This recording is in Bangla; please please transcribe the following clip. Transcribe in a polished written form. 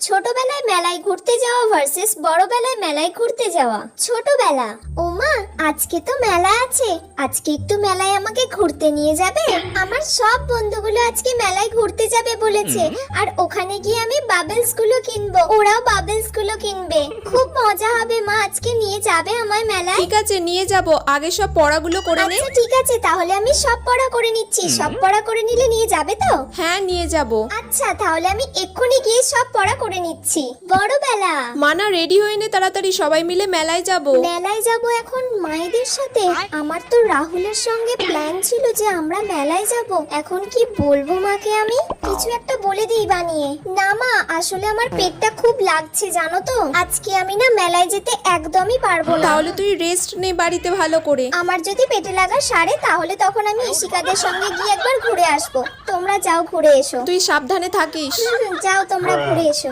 ছোটবেলায় মেলায় ঘুরতে যাওয়া ভার্সেস বড়বেলায় মেলায় ঘুরতে যাওয়া। ছোটবেলা, ওমা আজকে তো মেলা আছে, আজকে একটু মেলায় আমাকে ঘুরতে নিয়ে যাবে? আমার সব বন্ধুগুলো আজকে মেলায় ঘুরতে যাবে বলেছে, আর ওখানে গিয়ে আমি বাবলস গুলো কিনবো, ওরাও বাবলস গুলো কিনবে। খুব মজা হবে মা, আজকে নিয়ে যাবে আমায় মেলায়? ঠিক আছে, নিয়ে যাব। আগে সব পড়াগুলো করে নে। আচ্ছা ঠিক আছে, তাহলে আমি সব পড়া করে নিচ্ছি। সব পড়া করে নিলে নিয়ে যাবে তো? হ্যাঁ, নিয়ে যাব। আচ্ছা তাহলে আমি এক্ষুনি গিয়ে সব পড়া করে নিচ্ছি। বড়বেলা, মানা রেডি হয়ে নে তাড়াতাড়ি, সবাই মিলে মেলায় যাব। মেলায় যাব এখন মায়েদের সাথে? আমার তো রাহুলের সঙ্গে প্ল্যান ছিল যে আমরা মেলায় যাব। এখন কি বলবো মাকে? আমি কিছু একটা বলে দিই বানিয়ে। না মা, আসলে আমার পেটটা খুব লাগছে জানো তো, আজকে আমি না মেলায় যেতে একদমই পারবো না। তাহলে তুই রেস্ট নে বাড়িতে ভালো করে। আমার যদি পেটে লাগা সারে তাহলে তখন আমি ইশিকাদের সঙ্গে গিয়ে একবার ঘুরে আসবো। তোমরা যাও ঘুরে এসো। তুই সাবধানে থাকিস। যাও তোমরা ঘুরে এসো।